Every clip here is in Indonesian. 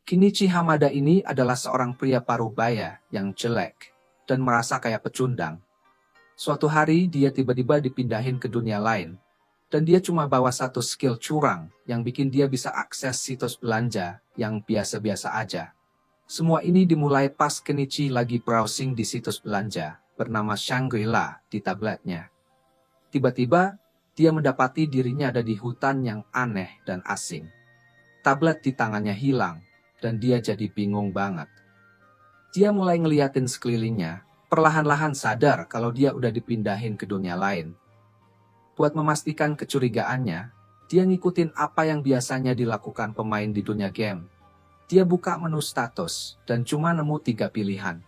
Kinichi Hamada ini adalah seorang pria parubaya yang jelek dan merasa kayak pecundang. Suatu hari dia tiba-tiba dipindahin ke dunia lain, dan dia cuma bawa satu skill curang yang bikin dia bisa akses situs belanja yang biasa-biasa aja. Semua ini dimulai pas Kenichi lagi browsing di situs belanja bernama Shangri-La di tabletnya. Tiba-tiba, dia mendapati dirinya ada di hutan yang aneh dan asing. Tablet di tangannya hilang, dan dia jadi bingung banget. Dia mulai ngeliatin sekelilingnya, perlahan-lahan sadar kalau dia udah dipindahin ke dunia lain. Buat memastikan kecurigaannya, dia ngikutin apa yang biasanya dilakukan pemain di dunia game. Dia buka menu status dan cuma nemu 3 pilihan.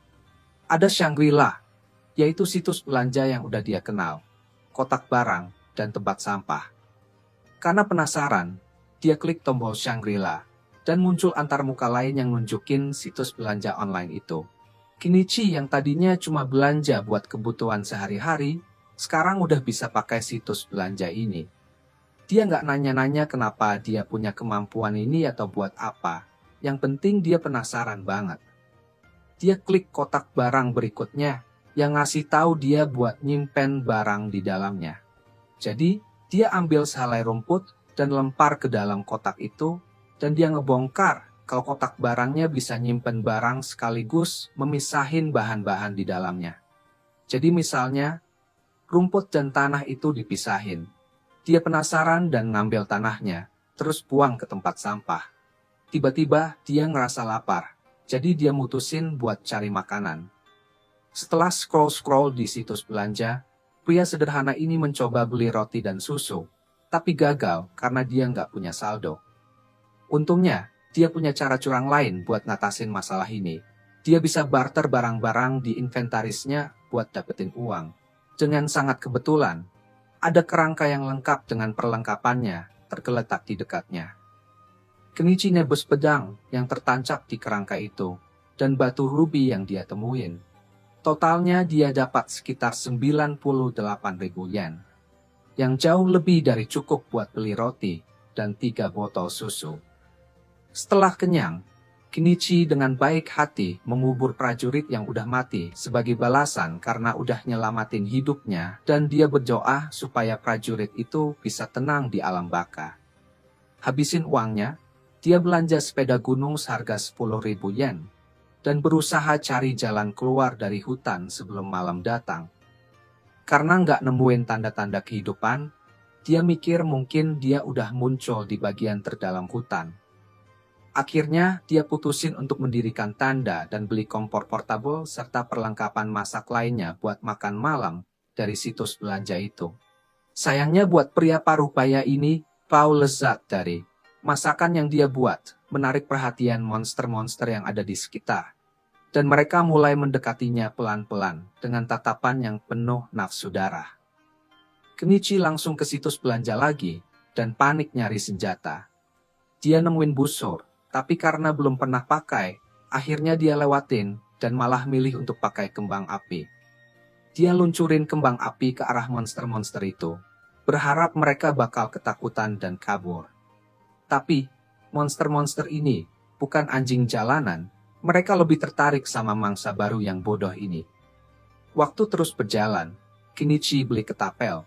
Ada Shangri-La, yaitu situs belanja yang udah dia kenal, kotak barang, dan tempat sampah. Karena penasaran, dia klik tombol Shangri-La, dan muncul antarmuka lain yang nunjukin situs belanja online itu. Kinichi yang tadinya cuma belanja buat kebutuhan sehari-hari, sekarang udah bisa pakai situs belanja ini. Dia nggak nanya-nanya kenapa dia punya kemampuan ini atau buat apa. Yang penting dia penasaran banget. Dia klik kotak barang berikutnya yang ngasih tahu dia buat nyimpen barang di dalamnya. Jadi, dia ambil sehelai rumput dan lempar ke dalam kotak itu, dan dia ngebongkar kalau kotak barangnya bisa nyimpen barang sekaligus memisahin bahan-bahan di dalamnya. Jadi misalnya, rumput dan tanah itu dipisahin. Dia penasaran dan ngambil tanahnya, terus buang ke tempat sampah. Tiba-tiba dia ngerasa lapar, jadi dia mutusin buat cari makanan. Setelah scroll-scroll di situs belanja, pria sederhana ini mencoba beli roti dan susu, tapi gagal karena dia nggak punya saldo. Untungnya, dia punya cara curang lain buat ngatasin masalah ini. Dia bisa barter barang-barang di inventarisnya buat dapetin uang. Dengan sangat kebetulan, ada kerangka yang lengkap dengan perlengkapannya tergeletak di dekatnya. Kenichi nebus pedang yang tertancap di kerangka itu, dan batu rubi yang dia temuin. Totalnya dia dapat sekitar 98.000 yen, yang jauh lebih dari cukup buat beli roti dan 3 botol susu. Setelah kenyang, Kenichi dengan baik hati mengubur prajurit yang udah mati sebagai balasan karena udah nyelamatin hidupnya, dan dia berdoa supaya prajurit itu bisa tenang di alam baka. Habisin uangnya, dia belanja sepeda gunung seharga 10.000 yen, dan berusaha cari jalan keluar dari hutan sebelum malam datang. Karena nggak nemuin tanda-tanda kehidupan, dia mikir mungkin dia udah muncul di bagian terdalam hutan. Akhirnya, dia putusin untuk mendirikan tanda dan beli kompor portable serta perlengkapan masak lainnya buat makan malam dari situs belanja itu. Sayangnya buat pria parubaya ini, Paul lezat dari masakan yang dia buat menarik perhatian monster-monster yang ada di sekitar. Dan mereka mulai mendekatinya pelan-pelan dengan tatapan yang penuh nafsu darah. Kenichi langsung ke situs belanja lagi dan panik nyari senjata. Dia nemuin busur, tapi karena belum pernah pakai, akhirnya dia lewatin dan malah milih untuk pakai kembang api. Dia luncurin kembang api ke arah monster-monster itu, berharap mereka bakal ketakutan dan kabur. Tapi, monster-monster ini bukan anjing jalanan, mereka lebih tertarik sama mangsa baru yang bodoh ini. Waktu terus berjalan, Kenichi beli ketapel.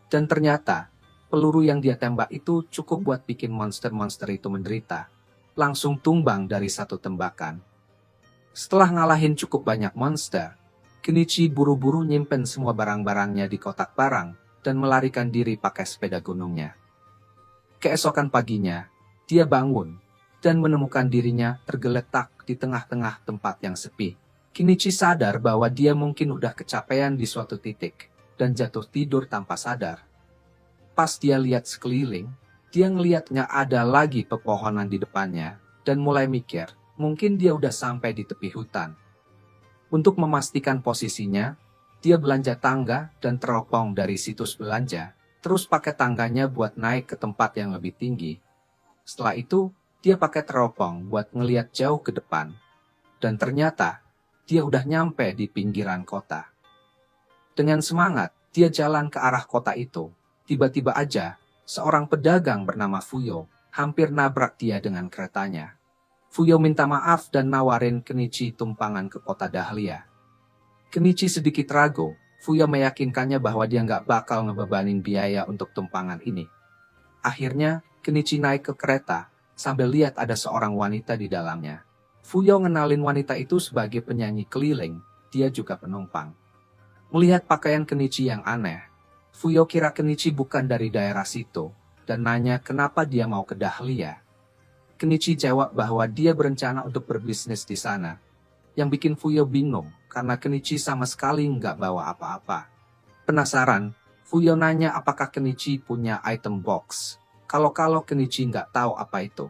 Dan ternyata, peluru yang dia tembak itu cukup buat bikin monster-monster itu menderita. Langsung tumbang dari satu tembakan. Setelah ngalahin cukup banyak monster, Kenichi buru-buru nyimpen semua barang-barangnya di kotak barang dan melarikan diri pakai sepeda gunungnya. Keesokan paginya, dia bangun dan menemukan dirinya tergeletak di tengah-tengah tempat yang sepi. Kenichi sadar bahwa dia mungkin udah kecapean di suatu titik dan jatuh tidur tanpa sadar. Pas dia lihat sekeliling, dia ngeliatnya ada lagi pepohonan di depannya dan mulai mikir, mungkin dia udah sampai di tepi hutan. Untuk memastikan posisinya, dia belanja tangga dan teropong dari situs belanja, terus pakai tangganya buat naik ke tempat yang lebih tinggi. Setelah itu, dia pakai teropong buat ngeliat jauh ke depan. Dan ternyata, dia udah nyampe di pinggiran kota. Dengan semangat, dia jalan ke arah kota itu. Tiba-tiba aja, seorang pedagang bernama Fuyo hampir nabrak dia dengan keretanya. Fuyo minta maaf dan nawarin Kenichi tumpangan ke kota Dahlia. Kenichi sedikit ragu, Fuyo meyakinkannya bahwa dia nggak bakal ngebebanin biaya untuk tumpangan ini. Akhirnya, Kenichi naik ke kereta, sambil lihat ada seorang wanita di dalamnya. Fuyo ngenalin wanita itu sebagai penyanyi keliling, dia juga penumpang. Melihat pakaian Kenichi yang aneh, Fuyo kira Kenichi bukan dari daerah situ, dan nanya kenapa dia mau ke Dahlia. Kenichi jawab bahwa dia berencana untuk berbisnis di sana. Yang bikin Fuyo bingung, karena Kenichi sama sekali nggak bawa apa-apa. Penasaran, Fuyo nanya apakah Kenichi punya item box. Kalau Kenichi nggak tahu apa itu.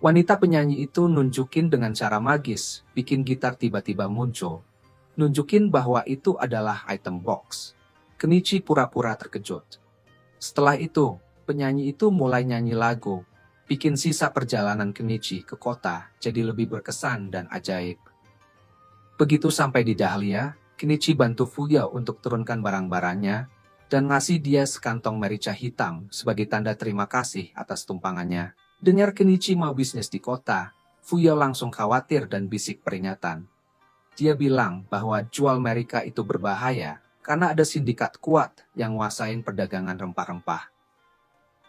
Wanita penyanyi itu nunjukin dengan cara magis, bikin gitar tiba-tiba muncul. Nunjukin bahwa itu adalah item box. Kenichi pura-pura terkejut. Setelah itu, penyanyi itu mulai nyanyi lagu, bikin sisa perjalanan Kenichi ke kota jadi lebih berkesan dan ajaib. Begitu sampai di Dahlia, Kenichi bantu Fuyo untuk turunkan barang-barangnya dan ngasih dia sekantong merica hitam sebagai tanda terima kasih atas tumpangannya. Dengar Kenichi mau bisnis di kota, Fuyo langsung khawatir dan bisik peringatan. Dia bilang bahwa jual merica itu berbahaya karena ada sindikat kuat yang nguasain perdagangan rempah-rempah.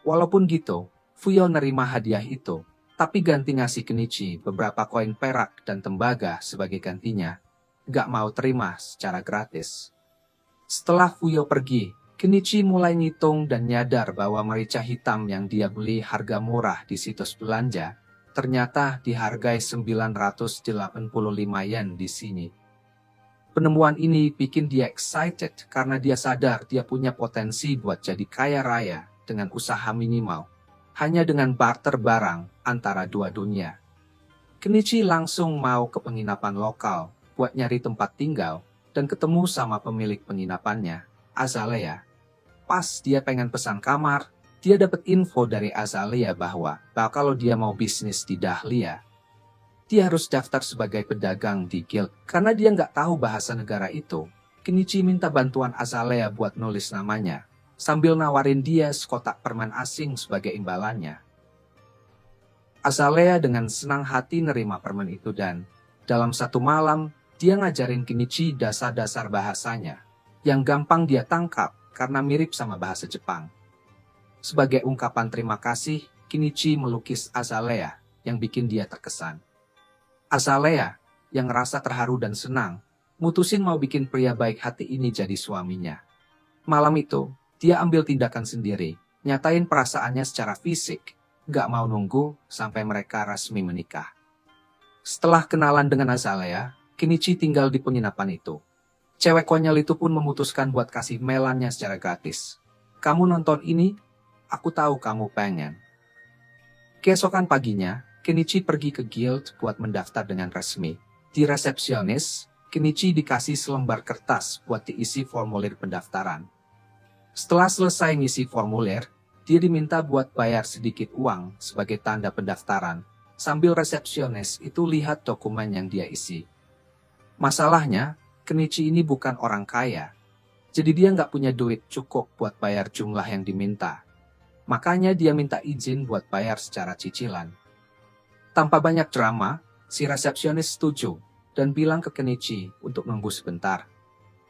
Walaupun gitu, Fuyo nerima hadiah itu, tapi ganti ngasih Kenichi beberapa koin perak dan tembaga sebagai gantinya. Gak mau terima secara gratis. Setelah Fuyo pergi, Kenichi mulai ngitung dan nyadar bahwa merica hitam yang dia beli harga murah di situs belanja, ternyata dihargai 985 yen di sini. Penemuan ini bikin dia excited karena dia sadar dia punya potensi buat jadi kaya raya dengan usaha minimal. Hanya dengan barter barang antara dua dunia. Kenichi langsung mau ke penginapan lokal buat nyari tempat tinggal dan ketemu sama pemilik penginapannya, Azalea. Pas dia pengen pesan kamar, dia dapat info dari Azalea bahwa kalau dia mau bisnis di Dahlia, dia harus daftar sebagai pedagang di guild. Karena dia nggak tahu bahasa negara itu, Kenichi minta bantuan Azalea buat nulis namanya, sambil nawarin dia sekotak permen asing sebagai imbalannya. Azalea dengan senang hati nerima permen itu dan, dalam satu malam, dia ngajarin Kenichi dasar-dasar bahasanya, yang gampang dia tangkap karena mirip sama bahasa Jepang. Sebagai ungkapan terima kasih, Kenichi melukis Azalea, yang bikin dia terkesan. Azalea, yang ngerasa terharu dan senang, mutusin mau bikin pria baik hati ini jadi suaminya. Malam itu, dia ambil tindakan sendiri, nyatain perasaannya secara fisik, gak mau nunggu sampai mereka resmi menikah. Setelah kenalan dengan Azalea, Kenichi tinggal di penginapan itu. Cewek konyol itu pun memutuskan buat kasih melannya secara gratis. Kamu nonton ini? Aku tahu kamu pengen. Keesokan paginya, Kenichi pergi ke guild buat mendaftar dengan resmi. Di resepsionis, Kenichi dikasih selembar kertas buat diisi formulir pendaftaran. Setelah selesai ngisi formulir, dia diminta buat bayar sedikit uang sebagai tanda pendaftaran, sambil resepsionis itu lihat dokumen yang dia isi. Masalahnya, Kenichi ini bukan orang kaya, jadi dia nggak punya duit cukup buat bayar jumlah yang diminta. Makanya dia minta izin buat bayar secara cicilan. Tanpa banyak drama, si resepsionis setuju dan bilang ke Kenichi untuk nunggu sebentar.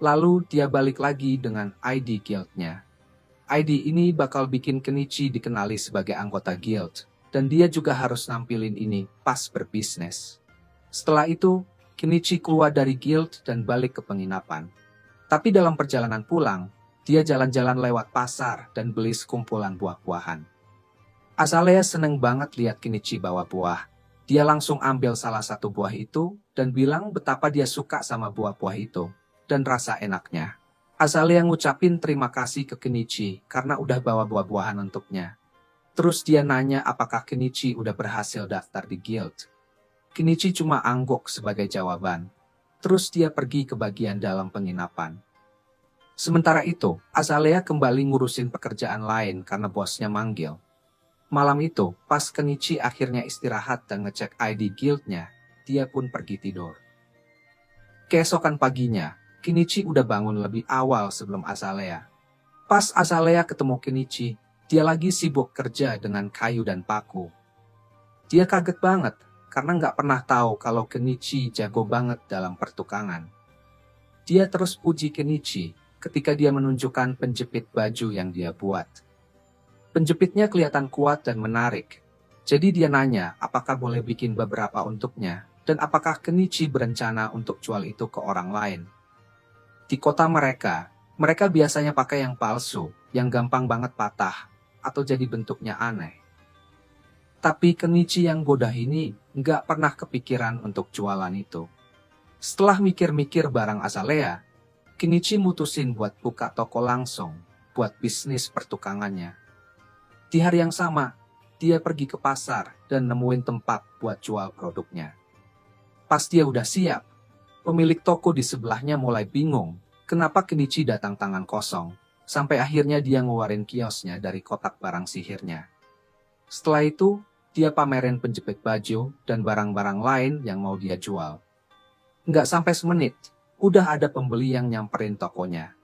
Lalu dia balik lagi dengan ID guildnya. ID ini bakal bikin Kenichi dikenali sebagai anggota guild, dan dia juga harus nampilin ini pas berbisnis. Setelah itu, Kenichi keluar dari guild dan balik ke penginapan. Tapi dalam perjalanan pulang, dia jalan-jalan lewat pasar dan beli sekumpulan buah-buahan. Azalea seneng banget lihat Kenichi bawa buah. Dia langsung ambil salah satu buah itu dan bilang betapa dia suka sama buah-buah itu dan rasa enaknya. Azalea ngucapin terima kasih ke Kenichi karena udah bawa buah-buahan untuknya. Terus dia nanya apakah Kenichi udah berhasil daftar di guild. Kenichi cuma angguk sebagai jawaban. Terus dia pergi ke bagian dalam penginapan. Sementara itu, Azalea kembali ngurusin pekerjaan lain karena bosnya manggil. Malam itu, pas Kenichi akhirnya istirahat dan ngecek ID guildnya, dia pun pergi tidur. Keesokan paginya, Kenichi udah bangun lebih awal sebelum Azalea. Pas Azalea ketemu Kenichi, dia lagi sibuk kerja dengan kayu dan paku. Dia kaget banget karena nggak pernah tahu kalau Kenichi jago banget dalam pertukangan. Dia terus puji Kenichi ketika dia menunjukkan penjepit baju yang dia buat. Penjepitnya kelihatan kuat dan menarik. Jadi dia nanya apakah boleh bikin beberapa untuknya, dan apakah Kenichi berencana untuk jual itu ke orang lain. Di kota mereka biasanya pakai yang palsu, yang gampang banget patah, atau jadi bentuknya aneh. Tapi Kenichi yang bodoh ini nggak pernah kepikiran untuk jualan itu. Setelah mikir-mikir barang azalea, Kenichi mutusin buat buka toko langsung, buat bisnis pertukangannya. Di hari yang sama, dia pergi ke pasar dan nemuin tempat buat jual produknya. Pas dia udah siap, pemilik toko di sebelahnya mulai bingung kenapa Kenichi datang tangan kosong, sampai akhirnya dia ngeluarin kiosnya dari kotak barang sihirnya. Setelah itu, dia pamerin penjepit baju dan barang-barang lain yang mau dia jual. Nggak sampai semenit, udah ada pembeli yang nyamperin tokonya.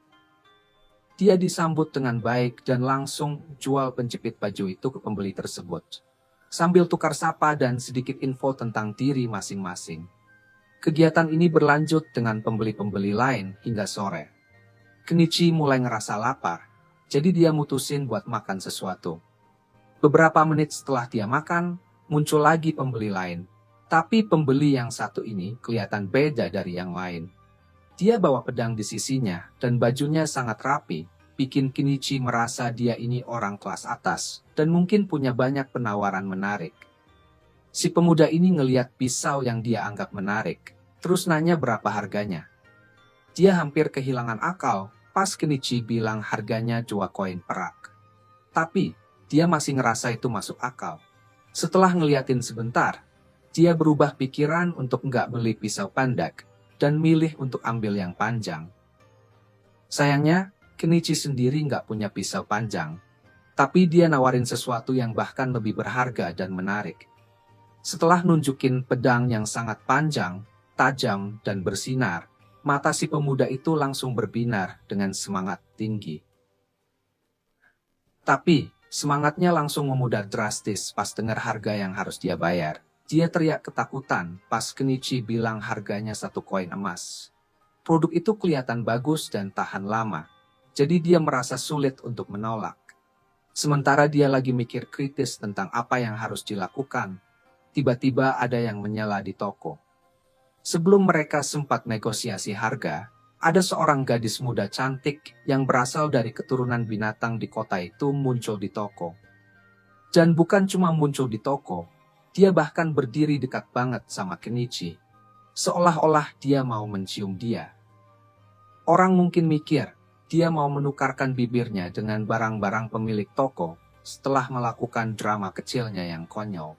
Dia disambut dengan baik dan langsung jual penjepit baju itu ke pembeli tersebut, sambil tukar sapa dan sedikit info tentang diri masing-masing. Kegiatan ini berlanjut dengan pembeli-pembeli lain hingga sore. Kenichi mulai ngerasa lapar, jadi dia mutusin buat makan sesuatu. Beberapa menit setelah dia makan, muncul lagi pembeli lain. Tapi pembeli yang satu ini kelihatan beda dari yang lain. Dia bawa pedang di sisinya dan bajunya sangat rapi, bikin Kenichi merasa dia ini orang kelas atas dan mungkin punya banyak penawaran menarik. Si pemuda ini ngeliat pisau yang dia anggap menarik, terus nanya berapa harganya. Dia hampir kehilangan akal pas Kenichi bilang harganya 2 koin perak. Tapi, dia masih ngerasa itu masuk akal. Setelah ngeliatin sebentar, dia berubah pikiran untuk nggak beli pisau pendek dan milih untuk ambil yang panjang. Sayangnya, Kenichi sendiri nggak punya pisau panjang, tapi dia nawarin sesuatu yang bahkan lebih berharga dan menarik. Setelah nunjukin pedang yang sangat panjang, tajam, dan bersinar, mata si pemuda itu langsung berbinar dengan semangat tinggi. Tapi, semangatnya langsung memudar drastis pas dengar harga yang harus dia bayar. Dia teriak ketakutan pas Kenichi bilang harganya 1 koin emas. Produk itu kelihatan bagus dan tahan lama, jadi dia merasa sulit untuk menolak. Sementara dia lagi mikir kritis tentang apa yang harus dilakukan, tiba-tiba ada yang menyela di toko. Sebelum mereka sempat negosiasi harga, ada seorang gadis muda cantik yang berasal dari keturunan binatang di kota itu muncul di toko. Dan bukan cuma muncul di toko, dia bahkan berdiri dekat banget sama Kenichi, seolah-olah dia mau mencium dia. Orang mungkin mikir, dia mau menukarkan bibirnya dengan barang-barang pemilik toko setelah melakukan drama kecilnya yang konyol.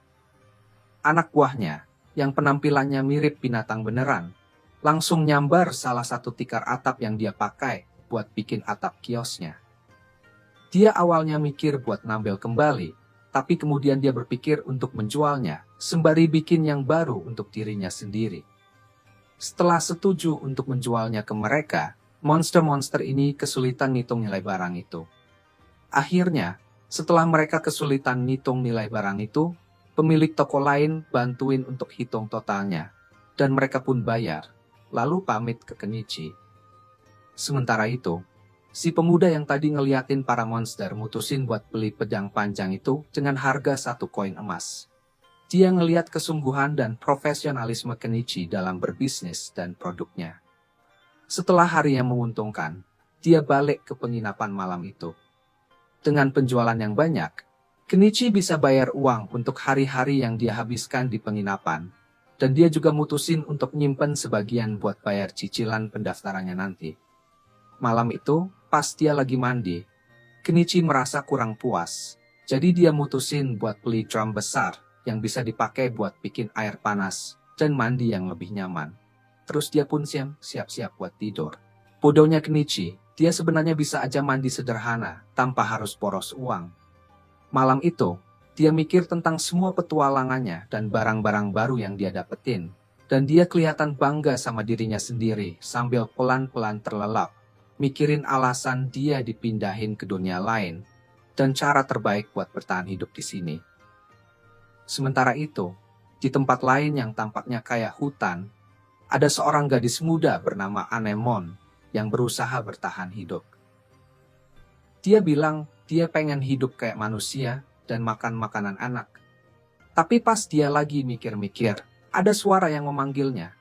Anak buahnya, yang penampilannya mirip binatang beneran, langsung nyambar salah satu tikar atap yang dia pakai buat bikin atap kiosnya. Dia awalnya mikir buat ngambil kembali, tapi kemudian dia berpikir untuk menjualnya, sembari bikin yang baru untuk dirinya sendiri. Setelah setuju untuk menjualnya ke mereka, monster-monster ini kesulitan ngitung nilai barang itu. Akhirnya, setelah mereka kesulitan ngitung nilai barang itu, pemilik toko lain bantuin untuk hitung totalnya, dan mereka pun bayar, lalu pamit ke Kenichi. Sementara itu, si pemuda yang tadi ngeliatin para monster mutusin buat beli pedang panjang itu dengan harga 1 koin emas. Dia ngeliat kesungguhan dan profesionalisme Kenichi dalam berbisnis dan produknya. Setelah hari yang menguntungkan, dia balik ke penginapan malam itu. Dengan penjualan yang banyak, Kenichi bisa bayar uang untuk hari-hari yang dia habiskan di penginapan, dan dia juga mutusin untuk nyimpen sebagian buat bayar cicilan pendaftarannya nanti. Malam itu, pas dia lagi mandi, Kenichi merasa kurang puas, jadi dia mutusin buat beli drum besar yang bisa dipakai buat bikin air panas dan mandi yang lebih nyaman. Terus dia pun siap-siap buat tidur. Bodohnya Kenichi, dia sebenarnya bisa aja mandi sederhana tanpa harus boros uang. Malam itu, dia mikir tentang semua petualangannya dan barang-barang baru yang dia dapetin. Dan dia kelihatan bangga sama dirinya sendiri sambil pelan-pelan terlelap, mikirin alasan dia dipindahin ke dunia lain dan cara terbaik buat bertahan hidup di sini. Sementara itu, Di tempat lain yang tampaknya kayak hutan, ada seorang gadis muda bernama Anemon yang berusaha bertahan hidup. Dia bilang dia pengen hidup kayak manusia dan makan makanan anak. Tapi pas dia lagi mikir-mikir, ada suara yang memanggilnya.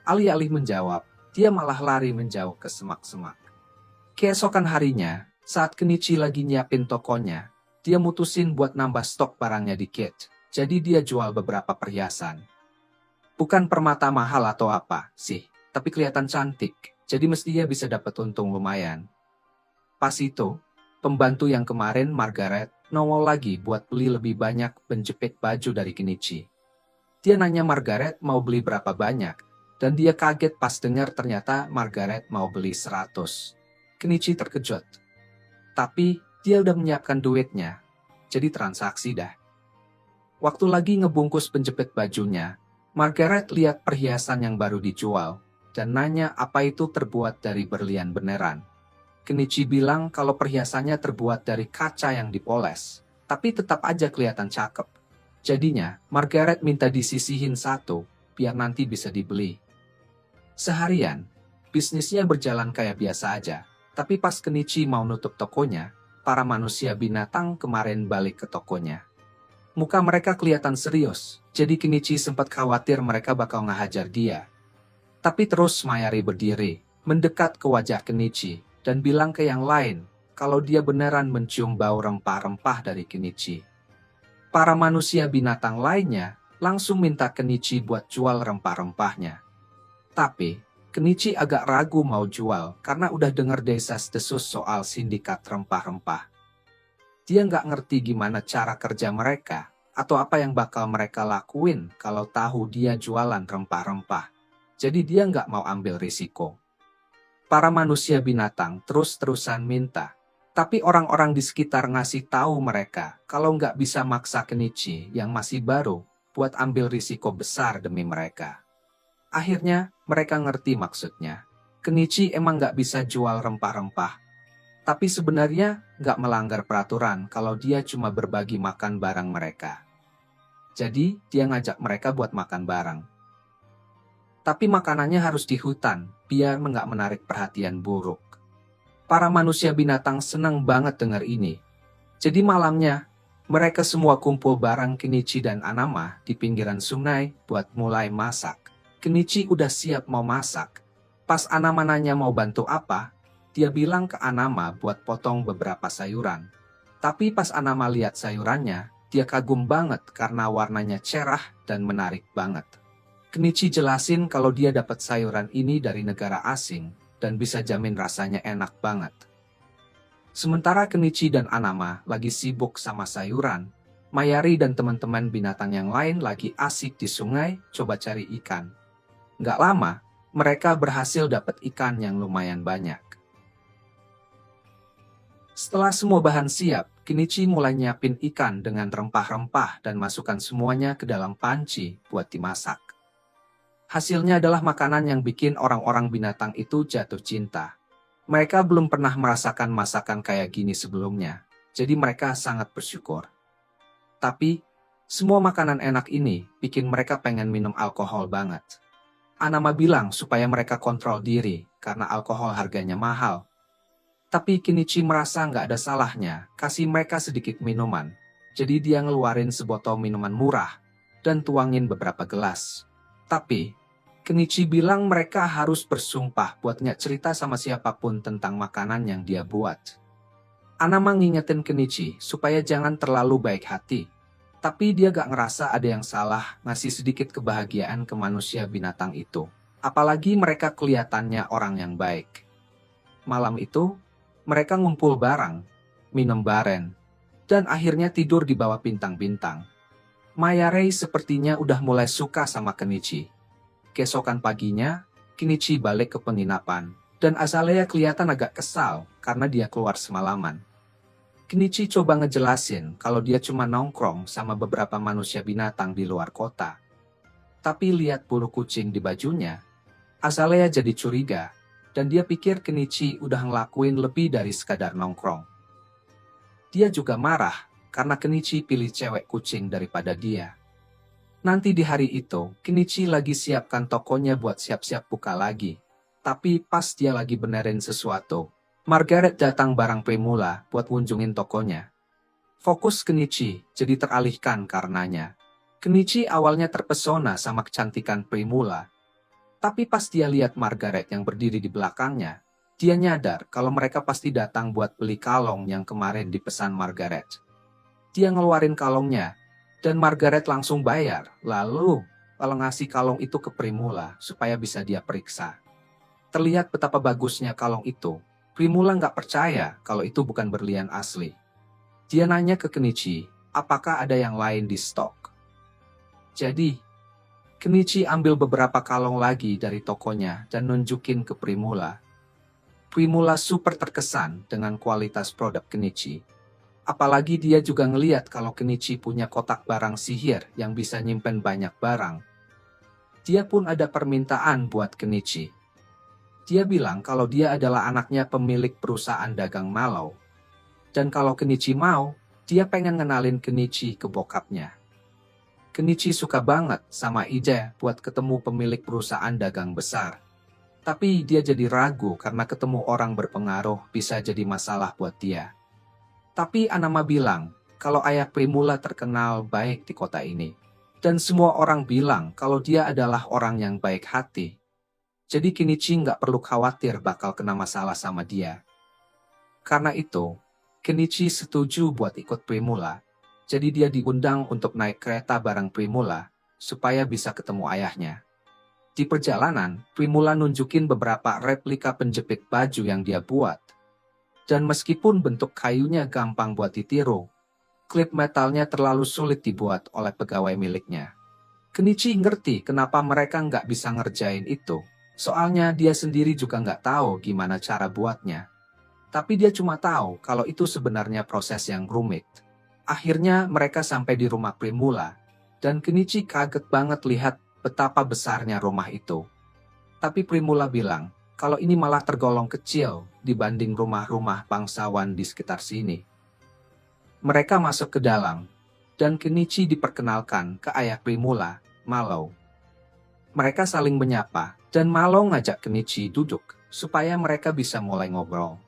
Alih-alih menjawab, dia malah lari menjauh ke semak-semak. Keesokan harinya, saat Kenichi lagi nyiapin tokonya, dia mutusin buat nambah stok barangnya dikit. Jadi dia jual beberapa perhiasan. Bukan permata mahal atau apa sih, tapi kelihatan cantik. Jadi mestinya bisa dapat untung lumayan. Pas itu, pembantu yang kemarin Margaret nongol lagi buat beli lebih banyak penjepit baju dari Kenichi. Dia nanya Margaret mau beli berapa banyak, dan dia kaget pas dengar ternyata Margaret mau beli 100. Kenichi terkejut. Tapi, dia udah menyiapkan duitnya. Jadi transaksi dah. Waktu lagi ngebungkus penjepit bajunya, Margaret lihat perhiasan yang baru dijual, dan nanya apa itu terbuat dari berlian beneran. Kenichi bilang kalau perhiasannya terbuat dari kaca yang dipoles, tapi tetap aja kelihatan cakep. Jadinya, Margaret minta disisihin satu, biar nanti bisa dibeli. Seharian, bisnisnya berjalan kayak biasa aja. Tapi pas Kenichi mau nutup tokonya, para manusia binatang kemarin balik ke tokonya. Muka mereka kelihatan serius, jadi Kenichi sempat khawatir mereka bakal ngehajar dia. Tapi terus Mayari berdiri, mendekat ke wajah Kenichi, dan bilang ke yang lain, kalau dia beneran mencium bau rempah-rempah dari Kenichi. Para manusia binatang lainnya langsung minta Kenichi buat jual rempah-rempahnya. Tapi, Kenichi agak ragu mau jual karena udah denger desas-desus soal sindikat rempah-rempah. Dia nggak ngerti gimana cara kerja mereka, atau apa yang bakal mereka lakuin kalau tahu dia jualan rempah-rempah. Jadi dia nggak mau ambil risiko. Para manusia binatang terus-terusan minta. Tapi orang-orang di sekitar ngasih tahu mereka kalau nggak bisa maksa Kenichi yang masih baru buat ambil risiko besar demi mereka. Akhirnya, mereka ngerti maksudnya. Kenichi emang nggak bisa jual rempah-rempah. Tapi sebenarnya nggak melanggar peraturan kalau dia cuma berbagi makan barang mereka. Jadi, dia ngajak mereka buat makan bareng. Tapi makanannya harus di hutan, biar nggak menarik perhatian buruk. Para manusia binatang senang banget dengar ini. Jadi malamnya, mereka semua kumpul bareng Kenichi dan Anama di pinggiran sungai buat mulai masak. Kenichi udah siap mau masak. Pas Anama nanya mau bantu apa, dia bilang ke Anama buat potong beberapa sayuran. Tapi pas Anama lihat sayurannya, dia kagum banget karena warnanya cerah dan menarik banget. Kenichi jelasin kalau dia dapat sayuran ini dari negara asing dan bisa jamin rasanya enak banget. Sementara Kenichi dan Anama lagi sibuk sama sayuran, Mayari dan teman-teman binatang yang lain lagi asik di sungai coba cari ikan. Nggak lama, mereka berhasil dapat ikan yang lumayan banyak. Setelah semua bahan siap, Kenichi mulai nyiapin ikan dengan rempah-rempah dan masukkan semuanya ke dalam panci buat dimasak. Hasilnya adalah makanan yang bikin orang-orang binatang itu jatuh cinta. Mereka belum pernah merasakan masakan kayak gini sebelumnya, jadi mereka sangat bersyukur. Tapi, semua makanan enak ini bikin mereka pengen minum alkohol banget. Anama bilang supaya mereka kontrol diri karena alkohol harganya mahal. Tapi Kenichi merasa nggak ada salahnya kasih mereka sedikit minuman. Jadi dia ngeluarin sebotol minuman murah dan tuangin beberapa gelas. Tapi Kenichi bilang mereka harus bersumpah buat nggak cerita sama siapapun tentang makanan yang dia buat. Anama ngingetin Kenichi supaya jangan terlalu baik hati. Tapi dia gak ngerasa ada yang salah ngasih sedikit kebahagiaan ke manusia binatang itu. Apalagi mereka kelihatannya orang yang baik. Malam itu, mereka ngumpul bareng, minum bareng, dan akhirnya tidur di bawah bintang-bintang. Mayare sepertinya udah mulai suka sama Kenichi. Keesokan paginya, Kenichi balik ke penginapan, dan Azalea kelihatan agak kesal karena dia keluar semalaman. Kenichi coba ngejelasin kalau dia cuma nongkrong sama beberapa manusia binatang di luar kota. Tapi lihat bulu kucing di bajunya, Azalea jadi curiga, dan dia pikir Kenichi udah ngelakuin lebih dari sekadar nongkrong. Dia juga marah karena Kenichi pilih cewek kucing daripada dia. Nanti di hari itu, Kenichi lagi siapkan tokonya buat siap-siap buka lagi. Tapi pas dia lagi benerin sesuatu, Margaret datang bareng Primula buat ngunjungin tokonya. Fokus Kenichi jadi teralihkan karenanya. Kenichi awalnya terpesona sama kecantikan Primula. Tapi pas dia lihat Margaret yang berdiri di belakangnya, dia nyadar kalau mereka pasti datang buat beli kalung yang kemarin dipesan Margaret. Dia ngeluarin kalungnya, dan Margaret langsung bayar. Lalu, kalau ngasih kalung itu ke Primula supaya bisa dia periksa. Terlihat betapa bagusnya kalung itu. Primula nggak percaya kalau itu bukan berlian asli. Dia nanya ke Kenichi, apakah ada yang lain di stok. Jadi, Kenichi ambil beberapa kalung lagi dari tokonya dan nunjukin ke Primula. Primula super terkesan dengan kualitas produk Kenichi. Apalagi dia juga ngeliat kalau Kenichi punya kotak barang sihir yang bisa nyimpen banyak barang. Dia pun ada permintaan buat Kenichi. Dia bilang kalau dia adalah anaknya pemilik perusahaan dagang Malau. Dan kalau Kenichi mau, dia pengen ngenalin Kenichi ke bokapnya. Kenichi suka banget sama ide buat ketemu pemilik perusahaan dagang besar. Tapi dia jadi ragu karena ketemu orang berpengaruh bisa jadi masalah buat dia. Tapi Anama bilang kalau ayah Primula terkenal baik di kota ini. Dan semua orang bilang kalau dia adalah orang yang baik hati. Jadi Kenichi nggak perlu khawatir bakal kena masalah sama dia. Karena itu, Kenichi setuju buat ikut Primula. Jadi dia diundang untuk naik kereta bareng Primula, supaya bisa ketemu ayahnya. Di perjalanan, Primula nunjukin beberapa replika penjepit baju yang dia buat. Dan meskipun bentuk kayunya gampang buat ditiru, klip metalnya terlalu sulit dibuat oleh pegawai miliknya. Kenichi ngerti kenapa mereka nggak bisa ngerjain itu. Soalnya dia sendiri juga nggak tahu gimana cara buatnya. Tapi dia cuma tahu kalau itu sebenarnya proses yang rumit. Akhirnya mereka sampai di rumah Primula, dan Kenichi kaget banget lihat betapa besarnya rumah itu. Tapi Primula bilang kalau ini malah tergolong kecil dibanding rumah-rumah bangsawan di sekitar sini. Mereka masuk ke dalam, dan Kenichi diperkenalkan ke ayah Primula, Malau. Mereka saling menyapa, dan Malau ngajak Kenichi duduk supaya mereka bisa mulai ngobrol.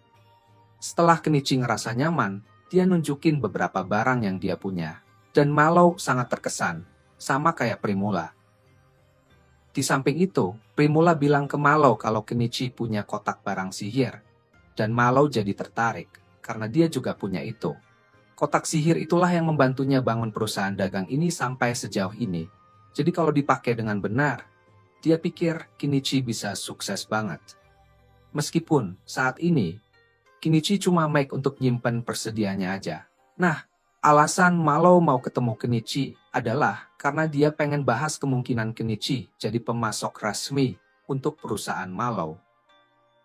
Setelah Kenichi ngerasa nyaman, dia nunjukin beberapa barang yang dia punya. Dan Malau sangat terkesan, sama kayak Primula. Di samping itu, Primula bilang ke Malau kalau Kenichi punya kotak barang sihir. Dan Malau jadi tertarik, karena dia juga punya itu. Kotak sihir itulah yang membantunya bangun perusahaan dagang ini sampai sejauh ini. Jadi kalau dipakai dengan benar, dia pikir Kenichi bisa sukses banget. Meskipun saat ini, Kenichi cuma make untuk nyimpen persediaannya aja. Nah, alasan Malau mau ketemu Kenichi adalah karena dia pengen bahas kemungkinan Kenichi jadi pemasok resmi untuk perusahaan Malau.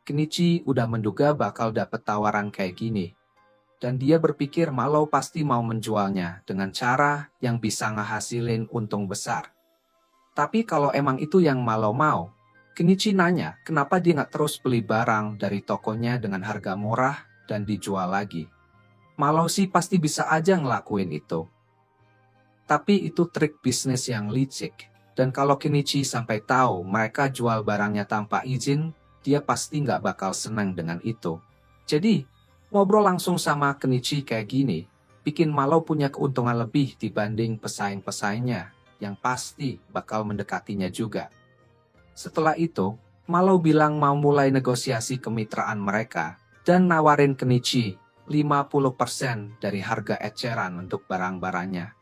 Kenichi udah menduga bakal dapet tawaran kayak gini. Dan dia berpikir Malau pasti mau menjualnya dengan cara yang bisa ngehasilin untung besar. Tapi kalau emang itu yang Malau mau, Kenichi nanya kenapa dia nggak terus beli barang dari tokonya dengan harga murah dan dijual lagi. Malau sih pasti bisa aja ngelakuin itu. Tapi itu trik bisnis yang licik. Dan kalau Kenichi sampai tahu mereka jual barangnya tanpa izin, dia pasti nggak bakal senang dengan itu. Jadi, ngobrol langsung sama Kenichi kayak gini, bikin Malau punya keuntungan lebih dibanding pesaing-pesaingnya, yang pasti bakal mendekatinya juga. Setelah itu, Malau bilang mau mulai negosiasi kemitraan mereka dan nawarin Kenichi 50% dari harga eceran untuk barang-barangnya.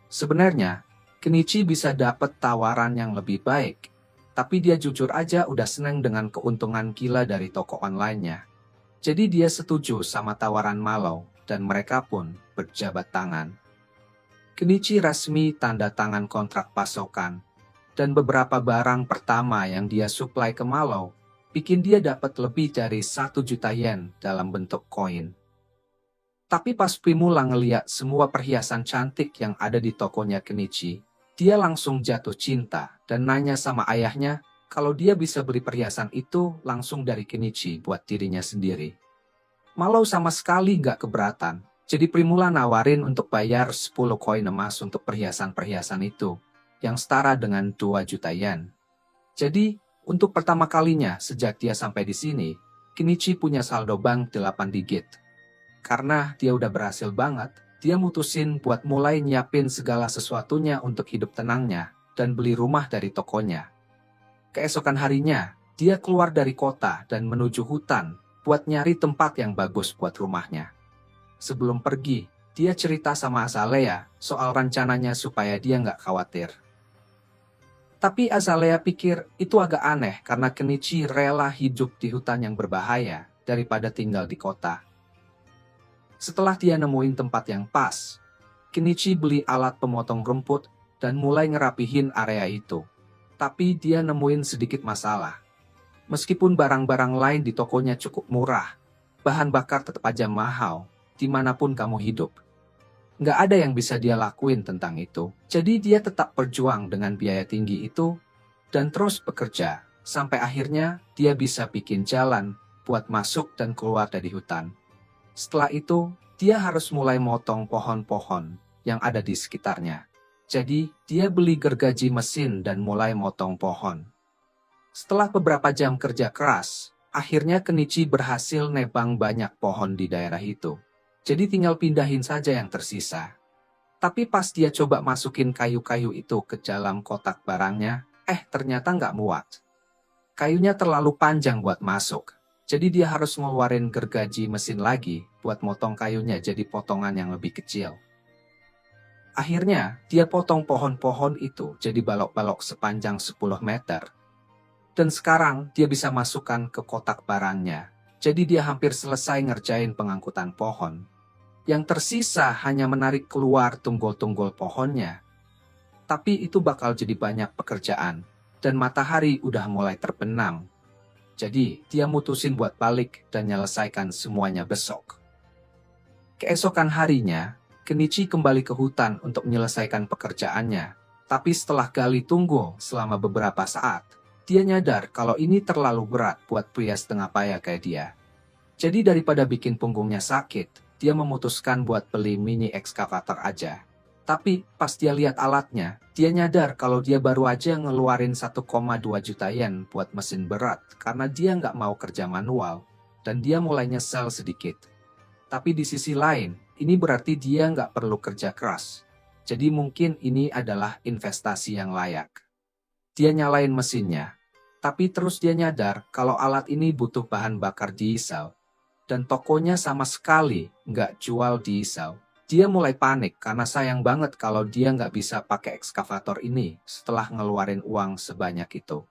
Sebenarnya, Kenichi bisa dapat tawaran yang lebih baik, tapi dia jujur aja udah seneng dengan keuntungan gila dari toko online-nya. Jadi dia setuju sama tawaran Malau dan mereka pun berjabat tangan. Kenichi resmi tanda tangan kontrak pasokan. Dan beberapa barang pertama yang dia suplai ke Malau, bikin dia dapat lebih dari 1 juta yen dalam bentuk koin. Tapi pas Primula ngeliat semua perhiasan cantik yang ada di tokonya Kenichi, dia langsung jatuh cinta dan nanya sama ayahnya kalau dia bisa beli perhiasan itu langsung dari Kenichi buat dirinya sendiri. Malau sama sekali nggak keberatan, jadi Primula nawarin untuk bayar 10 koin emas untuk perhiasan-perhiasan itu. yang setara dengan 2 juta yen. Jadi, untuk pertama kalinya sejak dia sampai di sini, Kenichi punya saldo bank 8 digit. Karena dia udah berhasil banget, dia mutusin buat mulai nyiapin segala sesuatunya untuk hidup tenangnya dan beli rumah dari tokonya. Keesokan harinya, dia keluar dari kota dan menuju hutan buat nyari tempat yang bagus buat rumahnya. Sebelum pergi, dia cerita sama Azalea soal rencananya supaya dia nggak khawatir. Tapi Azalea pikir itu agak aneh karena Kenichi rela hidup di hutan yang berbahaya daripada tinggal di kota. Setelah dia nemuin tempat yang pas, Kenichi beli alat pemotong rumput dan mulai ngerapihin area itu. Tapi dia nemuin sedikit masalah. Meskipun barang-barang lain di tokonya cukup murah, bahan bakar tetap aja mahal dimanapun kamu hidup. Nggak ada yang bisa dia lakuin tentang itu. Jadi dia tetap berjuang dengan biaya tinggi itu dan terus bekerja sampai akhirnya dia bisa bikin jalan buat masuk dan keluar dari hutan. Setelah itu, dia harus mulai motong pohon-pohon yang ada di sekitarnya. Jadi, dia beli gergaji mesin dan mulai motong pohon. Setelah beberapa jam kerja keras, akhirnya Kenichi berhasil nebang banyak pohon di daerah itu. Jadi tinggal pindahin saja yang tersisa. Tapi pas dia coba masukin kayu-kayu itu ke dalam kotak barangnya, ternyata nggak muat. Kayunya terlalu panjang buat masuk. Jadi dia harus ngeluarin gergaji mesin lagi buat motong kayunya jadi potongan yang lebih kecil. Akhirnya, dia potong pohon-pohon itu jadi balok-balok sepanjang 10 meter. Dan sekarang dia bisa masukkan ke kotak barangnya. Jadi dia hampir selesai ngerjain pengangkutan pohon. Yang tersisa hanya menarik keluar tunggul-tunggul pohonnya. Tapi itu bakal jadi banyak pekerjaan, dan matahari udah mulai terbenam. Jadi, dia mutusin buat balik dan nyelesaikan semuanya besok. Keesokan harinya, Kenichi kembali ke hutan untuk menyelesaikan pekerjaannya. Tapi setelah gali tunggul selama beberapa saat, dia nyadar kalau ini terlalu berat buat pria setengah payah kayak dia. Jadi daripada bikin punggungnya sakit, dia memutuskan buat beli mini ekskavator aja. Tapi pas dia lihat alatnya, dia nyadar kalau dia baru aja ngeluarin 1,2 juta yen buat mesin berat karena dia nggak mau kerja manual, dan dia mulai nyesel sedikit. Tapi di sisi lain, ini berarti dia nggak perlu kerja keras. Jadi mungkin ini adalah investasi yang layak. Dia nyalain mesinnya, tapi terus dia nyadar kalau alat ini butuh bahan bakar diesel. Dan tokonya sama sekali nggak jual diesel. Dia mulai panik karena sayang banget kalau dia nggak bisa pakai ekskavator ini setelah ngeluarin uang sebanyak itu.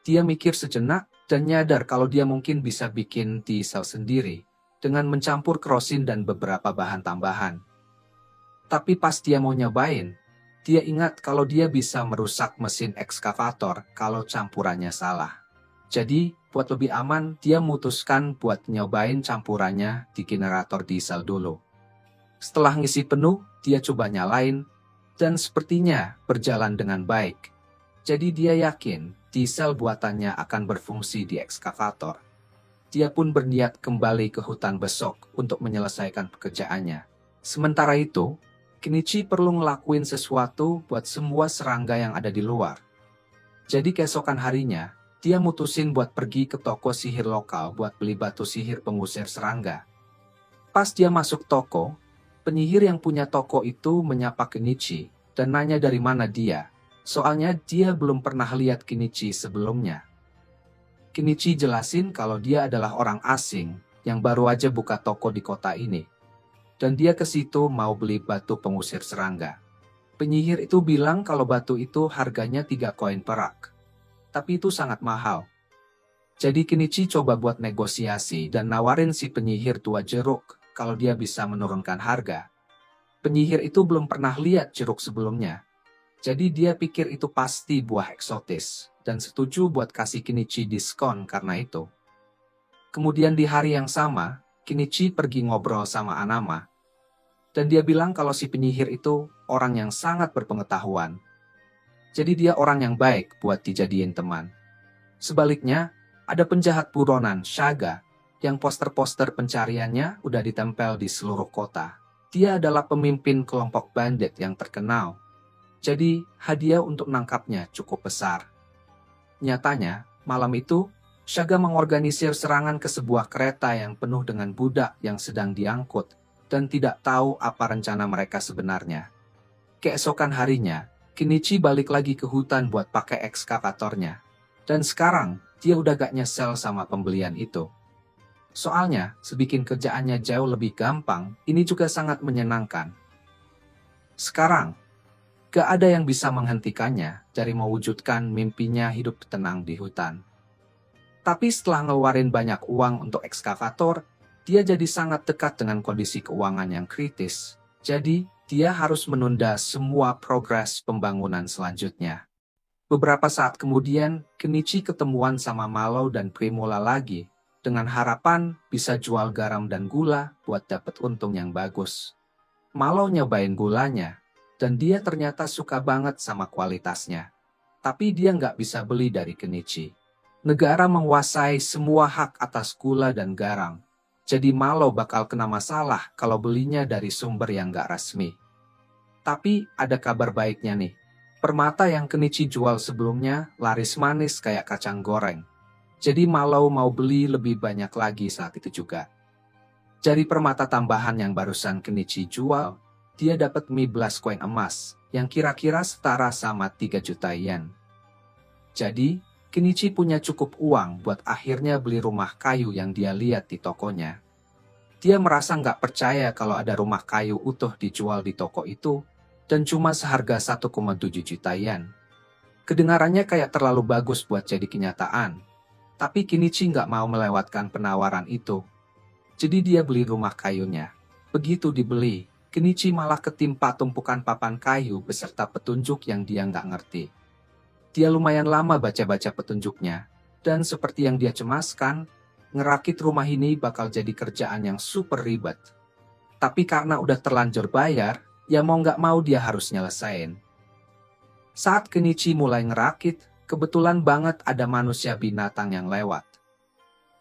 Dia mikir sejenak dan nyadar kalau dia mungkin bisa bikin diesel sendiri dengan mencampur kerosin dan beberapa bahan tambahan. Tapi pas dia mau nyobain, dia ingat kalau dia bisa merusak mesin ekskavator kalau campurannya salah. Jadi, buat lebih aman, dia memutuskan buat nyobain campurannya di generator diesel dulu. Setelah ngisi penuh, dia coba nyalain, dan sepertinya berjalan dengan baik. Jadi dia yakin diesel buatannya akan berfungsi di ekskavator. Dia pun berniat kembali ke hutan besok untuk menyelesaikan pekerjaannya. Sementara itu, Kenichi perlu ngelakuin sesuatu buat semua serangga yang ada di luar. Jadi keesokan harinya, dia mutusin buat pergi ke toko sihir lokal buat beli batu sihir pengusir serangga. Pas dia masuk toko, penyihir yang punya toko itu menyapa Kenichi dan nanya dari mana dia. Soalnya dia belum pernah lihat Kenichi sebelumnya. Kenichi jelasin kalau dia adalah orang asing yang baru aja buka toko di kota ini. Dan dia ke situ mau beli batu pengusir serangga. Penyihir itu bilang kalau batu itu harganya 3 koin perak. Tapi itu sangat mahal. Jadi Kenichi coba buat negosiasi dan nawarin si penyihir 2 jeruk kalau dia bisa menurunkan harga. Penyihir itu belum pernah lihat jeruk sebelumnya. Jadi dia pikir itu pasti buah eksotis dan setuju buat kasih Kenichi diskon karena itu. Kemudian di hari yang sama, Kenichi pergi ngobrol sama Anama. Dan dia bilang kalau si penyihir itu orang yang sangat berpengetahuan. Jadi dia orang yang baik buat dijadiin teman. Sebaliknya, ada penjahat buronan, Shaga, yang poster-poster pencariannya udah ditempel di seluruh kota. Dia adalah pemimpin kelompok bandit yang terkenal. Jadi, hadiah untuk nangkapnya cukup besar. Nyatanya, malam itu, Shaga mengorganisir serangan ke sebuah kereta yang penuh dengan budak yang sedang diangkut dan tidak tahu apa rencana mereka sebenarnya. Keesokan harinya, Kenichi balik lagi ke hutan buat pakai ekskavatornya. Dan sekarang, dia udah gak nyesel sama pembelian itu. Soalnya, sebikin kerjaannya jauh lebih gampang, ini juga sangat menyenangkan. Sekarang, gak ada yang bisa menghentikannya dari mewujudkan mimpinya hidup tenang di hutan. Tapi setelah ngeluarin banyak uang untuk ekskavator, dia jadi sangat dekat dengan kondisi keuangan yang kritis. Jadi, dia harus menunda semua progres pembangunan selanjutnya. Beberapa saat kemudian, Kenichi ketemuan sama Malo dan Primola lagi, dengan harapan bisa jual garam dan gula buat dapat untung yang bagus. Malo nyobain gulanya, dan dia ternyata suka banget sama kualitasnya. Tapi dia nggak bisa beli dari Kenichi. Negara menguasai semua hak atas gula dan garam. Jadi Malo bakal kena masalah kalau belinya dari sumber yang nggak resmi. Tapi ada kabar baiknya nih. Permata yang Kenichi jual sebelumnya laris manis kayak kacang goreng. Jadi Malo mau beli lebih banyak lagi saat itu juga. Dari permata tambahan yang barusan Kenichi jual, dia dapat 15 koin emas yang kira-kira setara sama 3 juta yen. Jadi, Kenichi punya cukup uang buat akhirnya beli rumah kayu yang dia lihat di tokonya. Dia merasa nggak percaya kalau ada rumah kayu utuh dijual di toko itu, dan cuma seharga 1,7 juta yen. Kedengarannya kayak terlalu bagus buat jadi kenyataan. Tapi Kenichi nggak mau melewatkan penawaran itu. Jadi dia beli rumah kayunya. Begitu dibeli, Kenichi malah ketimpa tumpukan papan kayu beserta petunjuk yang dia nggak ngerti. Dia lumayan lama baca-baca petunjuknya, dan seperti yang dia cemaskan, ngerakit rumah ini bakal jadi kerjaan yang super ribet. Tapi karena udah terlanjur bayar, ya mau nggak mau dia harus nyelesain. Saat Kenichi mulai ngerakit, kebetulan banget ada manusia binatang yang lewat.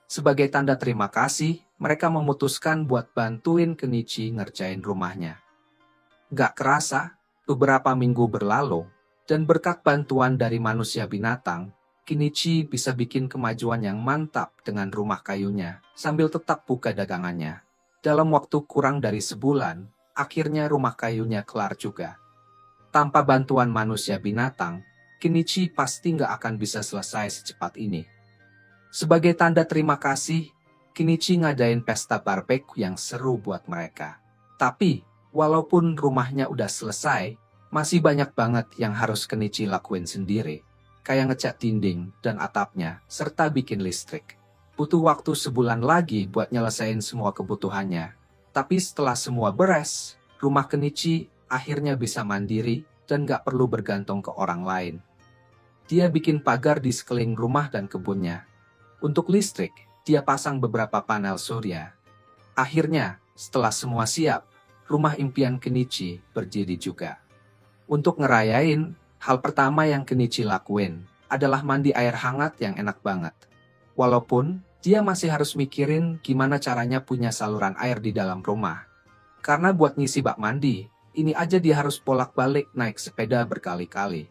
Sebagai tanda terima kasih, mereka memutuskan buat bantuin Kenichi ngerjain rumahnya. Gak kerasa, beberapa minggu berlalu, dan berkat bantuan dari manusia binatang, Kenichi bisa bikin kemajuan yang mantap dengan rumah kayunya, sambil tetap buka dagangannya. Dalam waktu kurang dari sebulan, akhirnya rumah kayunya kelar juga. Tanpa bantuan manusia binatang, Kenichi pasti nggak akan bisa selesai secepat ini. Sebagai tanda terima kasih, Kenichi ngadain pesta barbeque yang seru buat mereka. Tapi, walaupun rumahnya udah selesai, masih banyak banget yang harus Kenichi lakuin sendiri. Kayak ngecat dinding dan atapnya, serta bikin listrik. Butuh waktu sebulan lagi buat nyelesain semua kebutuhannya. Tapi setelah semua beres, rumah Kenichi akhirnya bisa mandiri dan gak perlu bergantung ke orang lain. Dia bikin pagar di sekeliling rumah dan kebunnya. Untuk listrik, dia pasang beberapa panel surya. Akhirnya, setelah semua siap, rumah impian Kenichi berdiri juga. Untuk ngerayain, hal pertama yang Kenichi lakuin adalah mandi air hangat yang enak banget. Walaupun, dia masih harus mikirin gimana caranya punya saluran air di dalam rumah. Karena buat ngisi bak mandi, ini aja dia harus bolak-balik naik sepeda berkali-kali.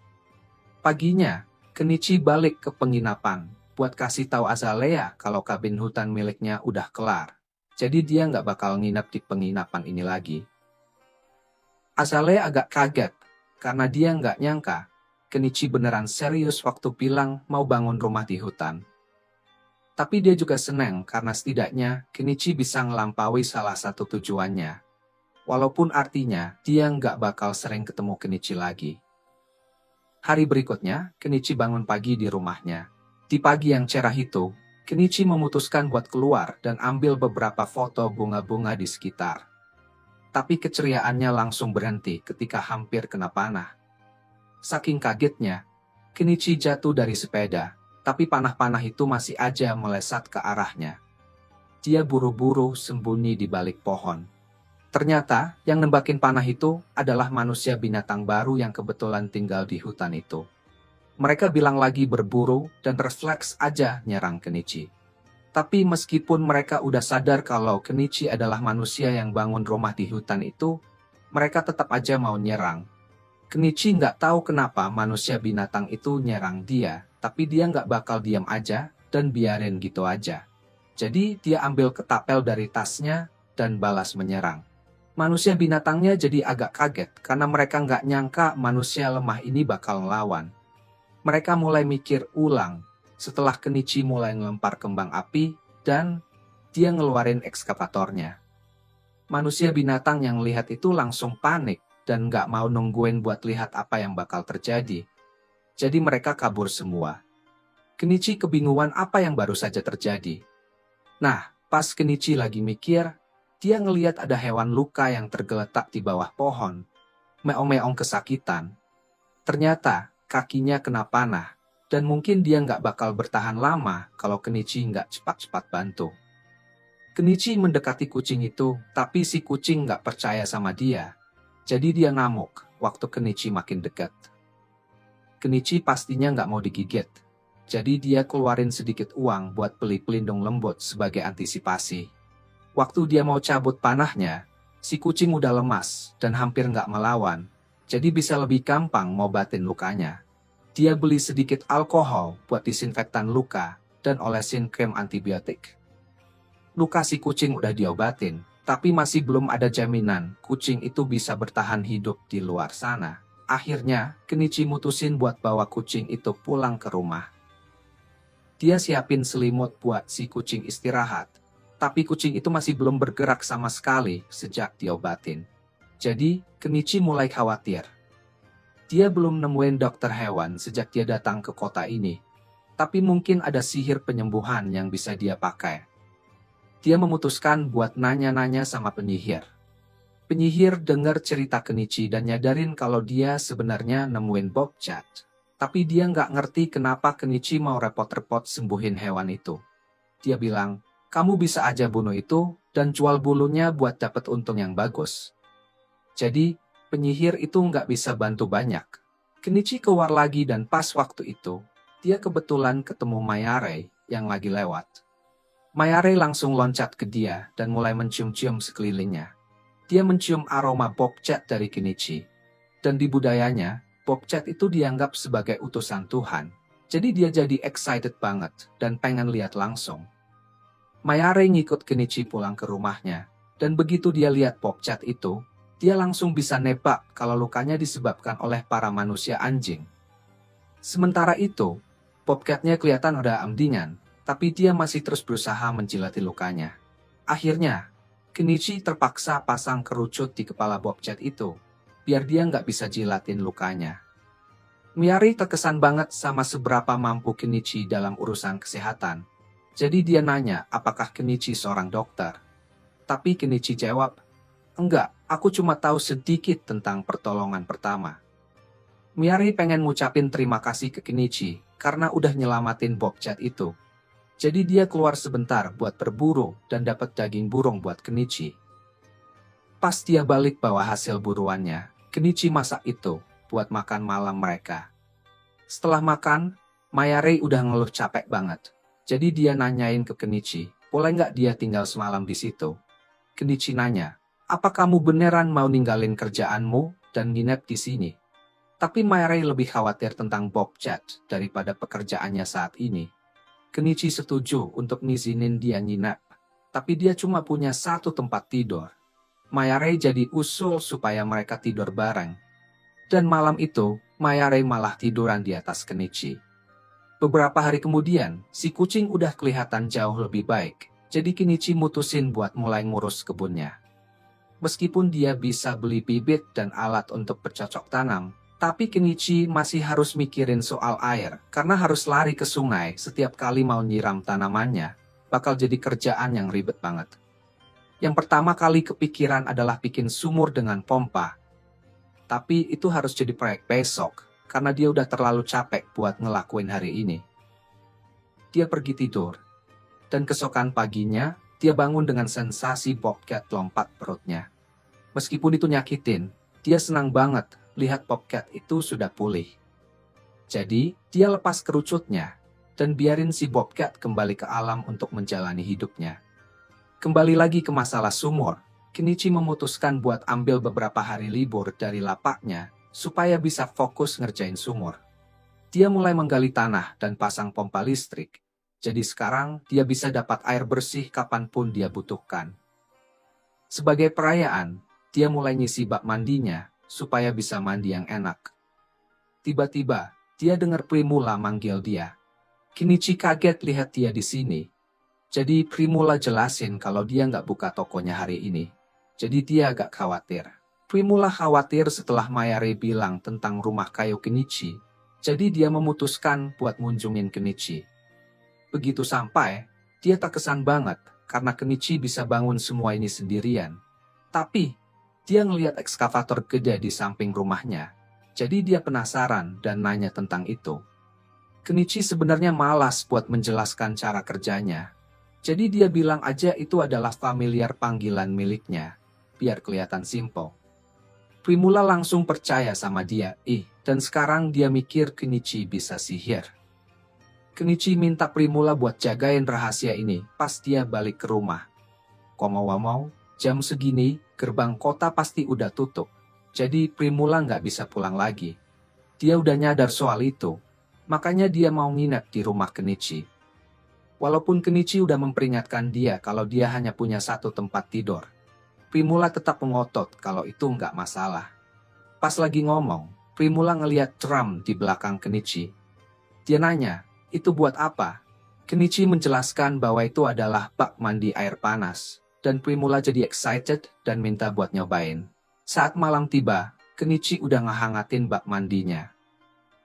Paginya, Kenichi balik ke penginapan buat kasih tahu Azalea kalau kabin hutan miliknya udah kelar. Jadi dia nggak bakal nginep di penginapan ini lagi. Azalea agak kaget, karena dia nggak nyangka Kenichi beneran serius waktu bilang mau bangun rumah di hutan. Tapi dia juga senang karena setidaknya Kenichi bisa ngelampaui salah satu tujuannya. Walaupun artinya dia nggak bakal sering ketemu Kenichi lagi. Hari berikutnya, Kenichi bangun pagi di rumahnya. Di pagi yang cerah itu, Kenichi memutuskan buat keluar dan ambil beberapa foto bunga-bunga di sekitar. Tapi keceriaannya langsung berhenti ketika hampir kena panah. Saking kagetnya, Kenichi jatuh dari sepeda, tapi panah-panah itu masih aja melesat ke arahnya. Dia buru-buru sembunyi di balik pohon. Ternyata, yang nembakin panah itu adalah manusia binatang baru yang kebetulan tinggal di hutan itu. Mereka bilang lagi berburu dan refleks aja nyerang Kenichi. Tapi meskipun mereka udah sadar kalau Kenichi adalah manusia yang bangun rumah di hutan itu, mereka tetap aja mau nyerang. Kenichi nggak tahu kenapa manusia binatang itu nyerang dia, tapi dia nggak bakal diam aja dan biarin gitu aja. Jadi dia ambil ketapel dari tasnya dan balas menyerang. Manusia binatangnya jadi agak kaget karena mereka nggak nyangka manusia lemah ini bakal ngelawan. Mereka mulai mikir ulang setelah Kenichi mulai ngelempar kembang api dan dia ngeluarin ekskavatornya. Manusia binatang yang lihat itu langsung panik dan nggak mau nungguin buat lihat apa yang bakal terjadi. Jadi mereka kabur semua. Kenichi kebingungan apa yang baru saja terjadi. Nah, pas Kenichi lagi mikir, dia ngeliat ada hewan luka yang tergeletak di bawah pohon. Meong-meong kesakitan. Ternyata kakinya kena panah, dan mungkin dia nggak bakal bertahan lama kalau Kenichi nggak cepat-cepat bantu. Kenichi mendekati kucing itu, tapi si kucing nggak percaya sama dia. Jadi dia ngamuk waktu Kenichi makin dekat. Kenichi pastinya nggak mau digigit. Jadi dia keluarin sedikit uang buat beli pelindung lembut sebagai antisipasi. Waktu dia mau cabut panahnya, si kucing udah lemas dan hampir nggak melawan. Jadi bisa lebih gampang ngobatin lukanya. Dia beli sedikit alkohol buat disinfektan luka dan olesin krim antibiotik. Luka si kucing udah diobatin, tapi masih belum ada jaminan kucing itu bisa bertahan hidup di luar sana. Akhirnya, Kenichi mutusin buat bawa kucing itu pulang ke rumah. Dia siapin selimut buat si kucing istirahat, tapi kucing itu masih belum bergerak sama sekali sejak diobatin. Jadi, Kenichi mulai khawatir. Dia belum nemuin dokter hewan sejak dia datang ke kota ini, tapi mungkin ada sihir penyembuhan yang bisa dia pakai. Dia memutuskan buat nanya-nanya sama penyihir. Penyihir dengar cerita Kenichi dan nyadarin kalau dia sebenarnya nemuin bobcat. Tapi dia nggak ngerti kenapa Kenichi mau repot-repot sembuhin hewan itu. Dia bilang, kamu bisa aja bunuh itu dan jual bulunya buat dapat untung yang bagus. Jadi, penyihir itu nggak bisa bantu banyak. Kenichi keluar lagi dan pas waktu itu, dia kebetulan ketemu Mayare yang lagi lewat. Mayare langsung loncat ke dia dan mulai mencium-cium sekelilingnya. Dia mencium aroma bobcat dari Kenichi. Dan di budayanya, bobcat itu dianggap sebagai utusan Tuhan. Jadi dia jadi excited banget dan pengen lihat langsung. Mayare ngikut Kenichi pulang ke rumahnya. Dan begitu dia lihat bobcat itu, dia langsung bisa nebak kalau lukanya disebabkan oleh para manusia anjing. Sementara itu, bobcatnya kelihatan udah amdingan. Tapi dia masih terus berusaha menjilati lukanya. Akhirnya, Kenichi terpaksa pasang kerucut di kepala bobcat itu, biar dia nggak bisa jilatin lukanya. Miyari terkesan banget sama seberapa mampu Kenichi dalam urusan kesehatan. Jadi dia nanya apakah Kenichi seorang dokter. Tapi Kenichi jawab, enggak, aku cuma tahu sedikit tentang pertolongan pertama. Miyari pengen ngucapin terima kasih ke Kenichi karena udah nyelamatin bobcat itu. Jadi dia keluar sebentar buat berburu dan dapat daging burung buat Kenichi. Pas dia balik bawa hasil buruannya, Kenichi masak itu buat makan malam mereka. Setelah makan, Mayare udah ngeluh capek banget. Jadi dia nanyain ke Kenichi, boleh nggak dia tinggal semalam di situ? Kenichi nanya, apa kamu beneran mau ninggalin kerjaanmu dan nginep di sini? Tapi Mayare lebih khawatir tentang bobcat daripada pekerjaannya saat ini. Kenichi setuju untuk ngizinin dia nginep, tapi dia cuma punya satu tempat tidur. Mayare jadi usul supaya mereka tidur bareng. Dan malam itu, Mayare malah tiduran di atas Kenichi. Beberapa hari kemudian, si kucing udah kelihatan jauh lebih baik, jadi Kenichi mutusin buat mulai ngurus kebunnya. Meskipun dia bisa beli bibit dan alat untuk bercocok tanam, tapi Kenichi masih harus mikirin soal air, karena harus lari ke sungai setiap kali mau nyiram tanamannya, bakal jadi kerjaan yang ribet banget. Yang pertama kali kepikiran adalah bikin sumur dengan pompa. Tapi itu harus jadi proyek besok, karena dia udah terlalu capek buat ngelakuin hari ini. Dia pergi tidur, dan keesokan paginya, dia bangun dengan sensasi bobcat lompat perutnya. Meskipun itu nyakitin, dia senang banget lihat bobcat itu sudah pulih. Jadi, dia lepas kerucutnya dan biarin si bobcat kembali ke alam untuk menjalani hidupnya. Kembali lagi ke masalah sumur, Kenichi memutuskan buat ambil beberapa hari libur dari lapaknya supaya bisa fokus ngerjain sumur. Dia mulai menggali tanah dan pasang pompa listrik. Jadi sekarang dia bisa dapat air bersih kapanpun dia butuhkan. Sebagai perayaan, dia mulai nyisi bak mandinya supaya bisa mandi yang enak. Tiba-tiba, dia dengar Primula manggil dia. Kenichi kaget lihat dia di sini. Jadi Primula jelasin kalau dia nggak buka tokonya hari ini. Jadi dia agak khawatir. Primula khawatir setelah Mayare bilang tentang rumah kayu Kenichi. Jadi dia memutuskan buat ngunjungin Kenichi. Begitu sampai, dia terkesan banget karena Kenichi bisa bangun semua ini sendirian. Tapi, dia ngelihat ekskavator gede di samping rumahnya. Jadi dia penasaran dan nanya tentang itu. Kenichi sebenarnya malas buat menjelaskan cara kerjanya. Jadi dia bilang aja itu adalah familiar panggilan miliknya, biar kelihatan simple. Primula langsung percaya sama dia, dan sekarang dia mikir Kenichi bisa sihir. Kenichi minta Primula buat jagain rahasia ini pas dia balik ke rumah. Mau, jam segini, gerbang kota pasti udah tutup. Jadi Primula nggak bisa pulang lagi. Dia udah nyadar soal itu. Makanya dia mau nginep di rumah Kenichi. Walaupun Kenichi udah memperingatkan dia kalau dia hanya punya satu tempat tidur. Primula tetap mengotot kalau itu nggak masalah. Pas lagi ngomong, Primula ngeliat drum di belakang Kenichi. Dia nanya, itu buat apa? Kenichi menjelaskan bahwa itu adalah bak mandi air panas. Dan Primula jadi excited dan minta buat nyobain. Saat malam tiba, Kenichi udah ngehangatin bak mandinya.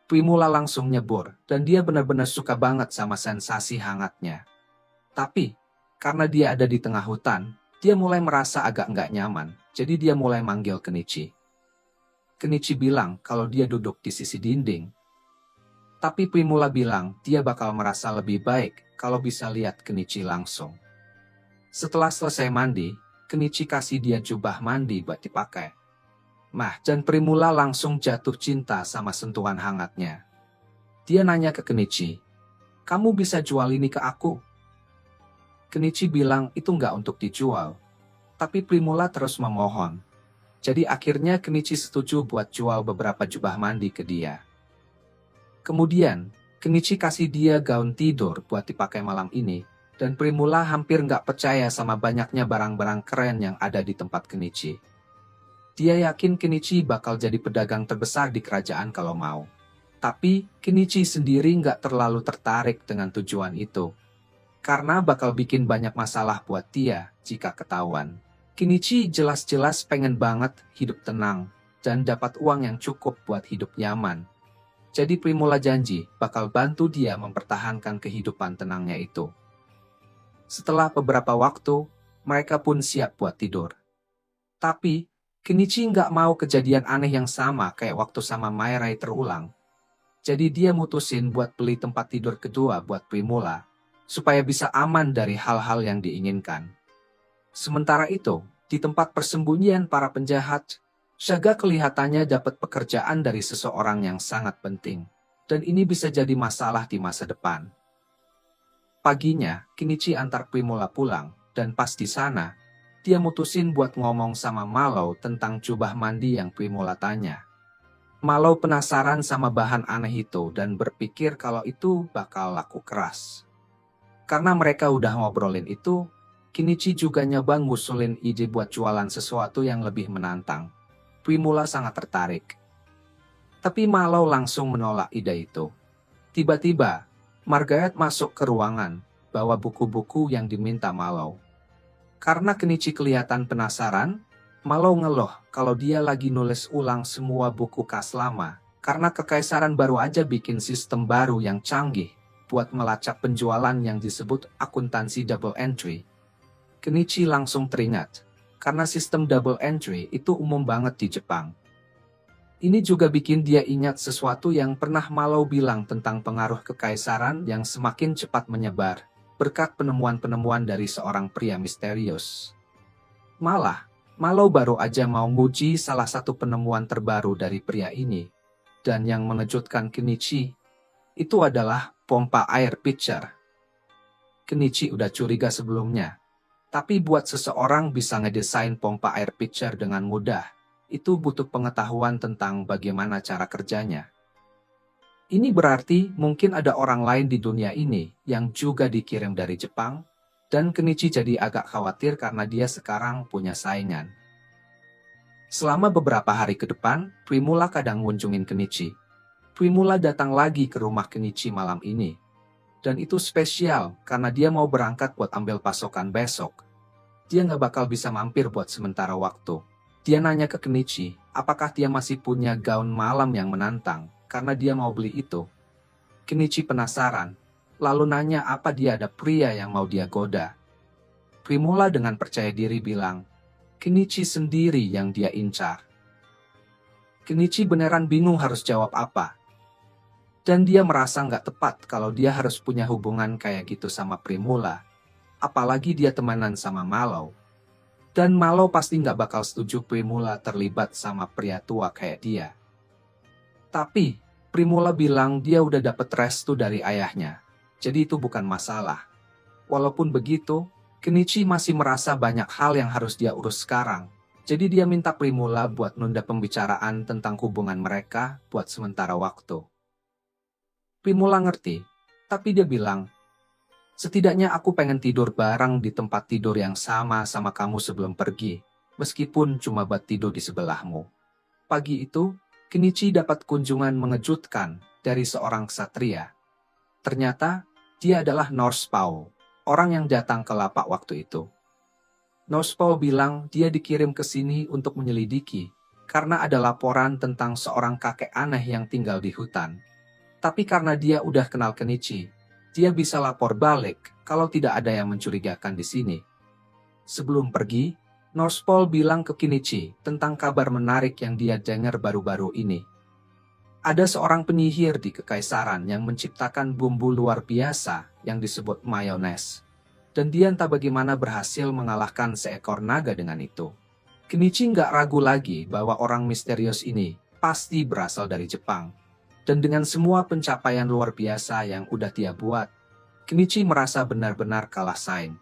Primula langsung nyebur, dan dia benar-benar suka banget sama sensasi hangatnya. Tapi, karena dia ada di tengah hutan, dia mulai merasa agak nggak nyaman, jadi dia mulai manggil Kenichi. Kenichi bilang kalau dia duduk di sisi dinding. Tapi Primula bilang dia bakal merasa lebih baik kalau bisa lihat Kenichi langsung. Setelah selesai mandi, Kenichi kasih dia jubah mandi buat dipakai. Dan Primula langsung jatuh cinta sama sentuhan hangatnya. Dia nanya ke Kenichi, "Kamu bisa jual ini ke aku?" Kenichi bilang itu nggak untuk dijual. Tapi Primula terus memohon. Jadi akhirnya Kenichi setuju buat jual beberapa jubah mandi ke dia. Kemudian, Kenichi kasih dia gaun tidur buat dipakai malam ini. Dan Primula hampir nggak percaya sama banyaknya barang-barang keren yang ada di tempat Kenichi. Dia yakin Kenichi bakal jadi pedagang terbesar di kerajaan kalau mau. Tapi, Kenichi sendiri nggak terlalu tertarik dengan tujuan itu. Karena bakal bikin banyak masalah buat dia jika ketahuan. Kenichi jelas-jelas pengen banget hidup tenang dan dapat uang yang cukup buat hidup nyaman. Jadi Primula janji bakal bantu dia mempertahankan kehidupan tenangnya itu. Setelah beberapa waktu, mereka pun siap buat tidur. Tapi, Kenichi nggak mau kejadian aneh yang sama kayak waktu sama Mayare terulang. Jadi dia mutusin buat beli tempat tidur kedua buat Primula, supaya bisa aman dari hal-hal yang diinginkan. Sementara itu, di tempat persembunyian para penjahat, Saga kelihatannya dapat pekerjaan dari seseorang yang sangat penting. Dan ini bisa jadi masalah di masa depan. Paginya, Kenichi antar Primula pulang, dan pas di sana, dia mutusin buat ngomong sama Malo tentang jubah mandi yang Primula tanya. Malo penasaran sama bahan aneh itu dan berpikir kalau itu bakal laku keras. Karena mereka udah ngobrolin itu, Kenichi juga nyoba ngusulin ide buat jualan sesuatu yang lebih menantang. Primula sangat tertarik. Tapi Malo langsung menolak ide itu. Tiba-tiba, Margaret masuk ke ruangan, bawa buku-buku yang diminta Malo. Karena Kenichi kelihatan penasaran, Malo ngeluh kalau dia lagi nulis ulang semua buku khas lama, karena kekaisaran baru aja bikin sistem baru yang canggih buat melacak penjualan yang disebut akuntansi double entry. Kenichi langsung teringat, karena sistem double entry itu umum banget di Jepang. Ini juga bikin dia ingat sesuatu yang pernah Malo bilang tentang pengaruh kekaisaran yang semakin cepat menyebar, berkat penemuan-penemuan dari seorang pria misterius. Malah, Malo baru aja mau nguji salah satu penemuan terbaru dari pria ini. Dan yang mengejutkan Kenichi, itu adalah pompa air pitcher. Kenichi udah curiga sebelumnya. Tapi buat seseorang bisa ngedesain pompa air pitcher dengan mudah, itu butuh pengetahuan tentang bagaimana cara kerjanya. Ini berarti mungkin ada orang lain di dunia ini yang juga dikirim dari Jepang, dan Kenichi jadi agak khawatir karena dia sekarang punya saingan. Selama beberapa hari ke depan, Primula kadang ngunjungin Kenichi. Primula datang lagi ke rumah Kenichi malam ini. Dan itu spesial karena dia mau berangkat buat ambil pasokan besok. Dia nggak bakal bisa mampir buat sementara waktu. Dia nanya ke Kenichi, apakah dia masih punya gaun malam yang menantang, karena dia mau beli itu. Kenichi penasaran, lalu nanya apa dia ada pria yang mau dia goda. Primula dengan percaya diri bilang, Kenichi sendiri yang dia incar. Kenichi beneran bingung harus jawab apa. Dan dia merasa nggak tepat kalau dia harus punya hubungan kayak gitu sama Primula. Apalagi dia temenan sama Malo. Dan Malo pasti nggak bakal setuju Primula terlibat sama pria tua kayak dia. Tapi, Primula bilang dia udah dapet restu dari ayahnya. Jadi itu bukan masalah. Walaupun begitu, Kenichi masih merasa banyak hal yang harus dia urus sekarang. Jadi dia minta Primula buat nunda pembicaraan tentang hubungan mereka buat sementara waktu. Primula ngerti, tapi dia bilang, setidaknya aku pengen tidur bareng di tempat tidur yang sama kamu sebelum pergi, meskipun cuma buat tidur di sebelahmu. Pagi itu, Kenichi dapat kunjungan mengejutkan dari seorang ksatria. Ternyata, dia adalah Norsepaw, orang yang datang ke lapak waktu itu. Norsepaw bilang dia dikirim ke sini untuk menyelidiki, karena ada laporan tentang seorang kakek aneh yang tinggal di hutan. Tapi karena dia udah kenal Kenichi, dia bisa lapor balik kalau tidak ada yang mencurigakan di sini. Sebelum pergi, Norsepaw bilang ke Kenichi tentang kabar menarik yang dia dengar baru-baru ini. Ada seorang penyihir di Kekaisaran yang menciptakan bumbu luar biasa yang disebut mayones. Dan dia entah bagaimana berhasil mengalahkan seekor naga dengan itu. Kenichi nggak ragu lagi bahwa orang misterius ini pasti berasal dari Jepang. Dan dengan semua pencapaian luar biasa yang udah dia buat, Kenichi merasa benar-benar kalah saing.